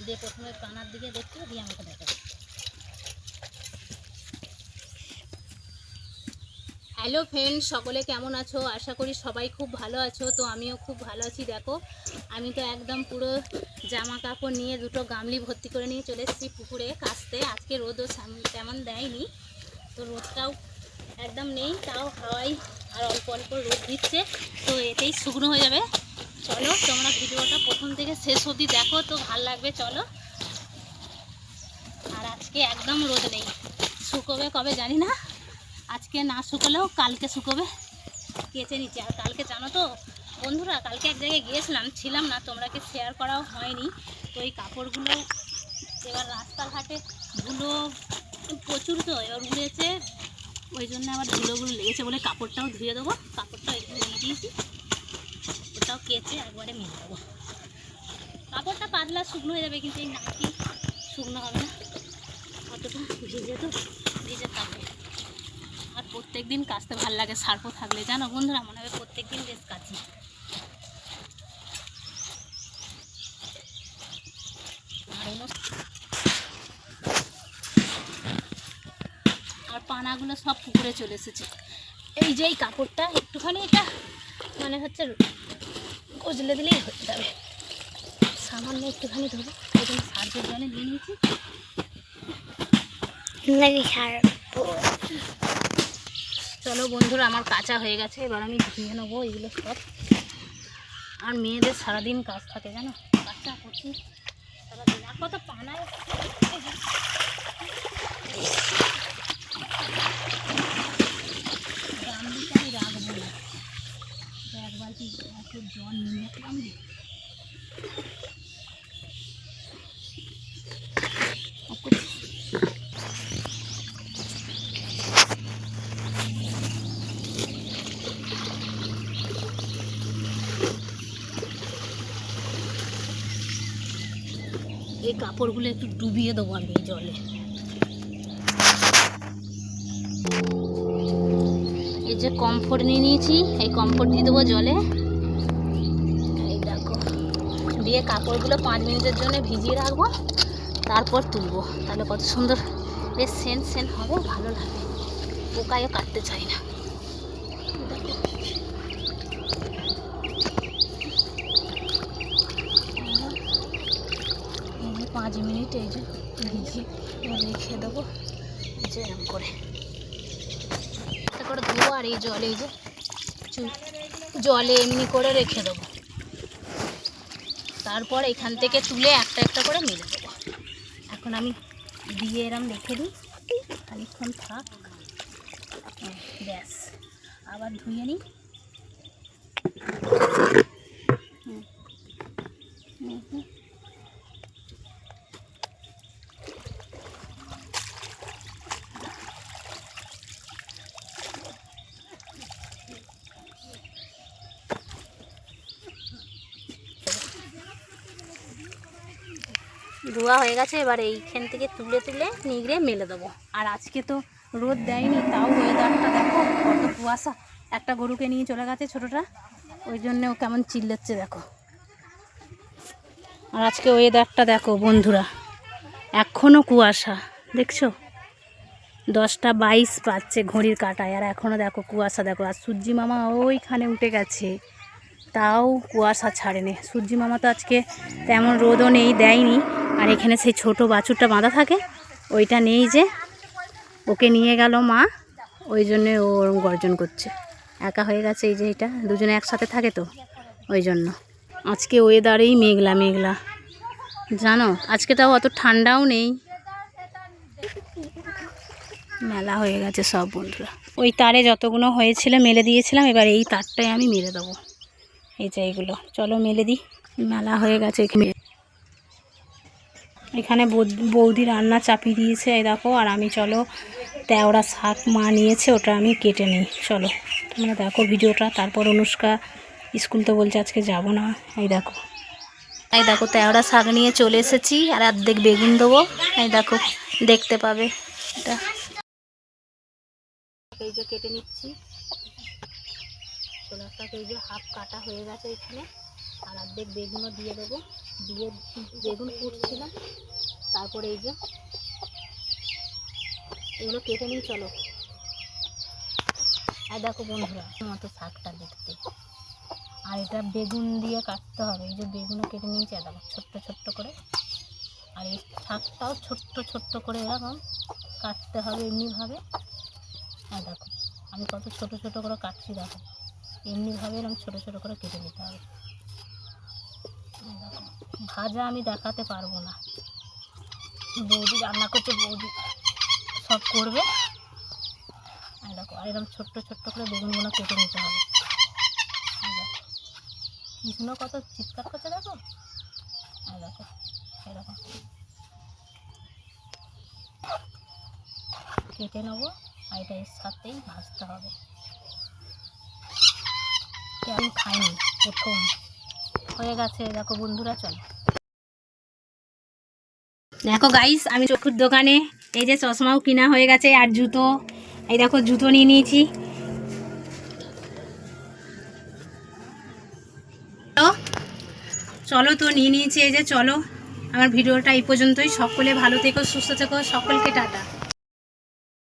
দিয়ে প্রথমে কানার দিকে দেখতে দিয়ে আমাকে দেখাবে। হ্যালো ফ্রেন্ড, সকলে কেমন আছো? আশা করি সবাই খুব ভালো আছো। তো আমিও খুব ভালো আছি। দেখো আমি তো একদম পুরো জামা কাপড় নিয়ে দুটো গামলি ভর্তি করে নিয়ে চলে এসেছি পুকুরে কাচতে। আজকে রোদও তেমন দেয়নি, তো রোদটাও একদম নেই, তাও হাওয়াই আর অল্প অল্প রোদ দিচ্ছে, তো এতেই শুকনো হয়ে যাবে। চলো তোমরা ভিডিওটা প্রথম থেকে শেষ অবধি দেখো, তো ভালো লাগবে। চলো। আর আজকে একদম রোদ নেই, শুকোবে কবে জানি না, আজকে না শুকোলেও কালকে শুকোবে। কেচে নিচ্ছে। আর কালকে জানো তো বন্ধুরা, কালকে এক জায়গায় গিয়েছিলাম, ছিলাম না, তোমরাকে শেয়ার করাও হয়নি। তো এই কাপড়গুলো এবার রাস্তাঘাটে ধুলো প্রচুর, তো এবার উড়েছে, ওই জন্য আবার ধুলোগুলো লেগেছে বলে কাপড়টাও ধুয়ে দেবো। কাপড়টাও একটু নিয়ে দিয়েছি, ওটাও কেচে একবারে মেলে দেবো। কাপড়টা পাতলা শুকনো হয়ে যাবে, কিন্তু এই নাকি শুকনো হবে না, অতটা ভিজে, তো ভিজে থাকবে। আর প্রত্যেক দিন কাচতে ভালো লাগে, সার্ফও থাকলে জানো বন্ধুরা, মনে হবে প্রত্যেক দিন বেশ কাচি। আর পানাগুলো সব পুকুরে চলে এসেছে। এই যে এই কাপড়টা একটুখানি, এটা মানে হচ্ছে কচলে দিলেই হয়ে যাবে, সামান্য একটুখানি ধরবো, এই জন্য সার্ফের জলে নিয়ে নিয়েছি। চলো বন্ধুরা, আমার কাঁচা হয়ে গেছে, এবার আমি ধুয়ে নেবো এগুলো সব। আর মেয়েদের সারাদিন কাজ থাকে জানো, কাজটা করছি সারাদিন। আর কত পানায় গামলিটা আমি রাখবো না, এক বালতি এত জল নিয়ে রাখলাম। এই কাপড়গুলো একটু ডুবিয়ে দেবো আমি এই জলে। এই যে কমফোর্ট নিয়ে নিয়েছি, এই কমফোর্ট দিয়ে দেবো জলে। এই দেখো, দিয়ে কাপড়গুলো 5 মিনিটের জন্য ভিজিয়ে রাখবো, তারপর তুলবো। তাহলে কত সুন্দর বেশ সেন্ট সেন্ট হবে, ভালো লাগবে, পোকায়ও কাটতে চাই না। 5 মিনিট এই যে ভিজিয়ে রেখে দেবো, যে এরকম করে ধোবো। আর এই জলে, এই যে জলে এমনি করে রেখে দেবো, তারপর এখান থেকে তুলে একটা একটা করে মেলে দেবো। এখন আমি দিয়ে এরম রেখে দিই, খানিকক্ষণ থাক, ব্যাস আবার ধুয়ে নিই। ধোয়া হয়ে গেছে, এবার এইখান থেকে তুলে তুলে নিগড়ে মেলে দেবো। আর আজকে তো রোদ দেয়নি, তাও ওয়েদারটা দেখো কত কুয়াশা। একটা গরুকে নিয়ে চলে গেছে ছোটোটা, ওই জন্য ও কেমন চিল্লাচ্ছে দেখো। আর আজকে ওয়েদারটা দেখো বন্ধুরা, এখনও কুয়াশা, দেখছো 10টা 22 পাচ্ছে ঘড়ির কাঁটায়, আর এখনও দেখো কুয়াশা দেখো। আর সূর্যি মামা ওইখানে উঠে গেছে, তাও কুয়াশা ছাড়েনি। সূর্যি মামা তো আজকে তেমন রোদও নেই, দেয়নি। আর এখানে সেই ছোট বাছুরটা বাঁধা থাকে, ওইটা নেই, যে ওকে নিয়ে গেল মা, ওই জন্যে ও ওরম গর্জন করছে, একা হয়ে গেছে। এই যে এটা দুজনে একসাথে থাকে তো, ওই জন্য। আজকে ওয়েদারেই মেঘলা মেঘলা জানো, আজকে তাও অত ঠান্ডাও নেই। মেলা হয়ে গেছে সব বন্ধুরা, ওই তারে যতগুলো হয়েছিল মেলে দিয়েছিলাম, এবার এই তারটাই আমি মেলে দেবো। এই যে এইগুলো, চলো মেলে দিই। মেলা হয়ে গেছে এখানে বৌদি রান্না চাপিয়ে দিয়েছে, এই দেখো। আর আমি চলো তেওড়া শাক মা নিয়েছে, ওটা আমি কেটে নিই। চলো তোমরা দেখো ভিডিওটা। তারপর অনুষ্কা স্কুল তো বলছে আজকে যাব না। এই দেখো, এই দেখো তেওড়া শাক নিয়ে চলে এসেছি, আর অর্ধেক বেগুন দেবো। এই দেখো দেখতে পাবে এটা, এই যে কেটে নিচ্ছি। ছোলাটাকে এই যে হাফ কাটা হয়ে গেছে এখানে, আর অর্ধেক বেগুনও দিয়ে দেবো। দিয়ে বেগুন কুটছিলাম, তারপরে এই যে এগুলো কেটে নিই। চলো। আর দেখো বন্ধুরা মতো শাকটা দেখতে, আর এটা বেগুন দিয়ে কাটতে হবে। এই যে বেগুনও কেটে নিয়েছি, আর দেখো ছোট্ট ছোট্ট করে। আর এই শাকটাও ছোট্ট ছোট্ট করে এরকম কাটতে হবে এমনিভাবে। আর দেখো আমি কত ছোট ছোট করে কাটছি, দেখো এমনিভাবে এরকম ছোট ছোট করে কেটে নিতে হবে। দেখো ভাজা আমি দেখাতে পারবো না, বৌদি রান্না করছে, বৌদি সব করবে। আর দেখো আর এরকম ছোট্ট ছোট্ট করে বেগুনগুলো কেটে নিতে হবে। কৃষ্ণ কত চিৎকার করছে দেখো। আর দেখো এরকম কেটে নেবো, আর এটা এর সাথেই ভাজতে হবে। আমি খাইনি, প্রথম হয়ে গেছে। দেখো বন্ধুরা চলো। দেখো গাইস আমি চক্ষুর দোকানে এই যে চশমাও কিনা হয়ে গেছে, আর জুতো, এই দেখো জুতো নিয়ে নিয়েছি। চলো তো নিয়ে নিয়েছি, এই যে চলো। আমার ভিডিওটা এই পর্যন্তই। সকলে ভালো থেকো, সুস্থ থেকো, সকলকে টাটা।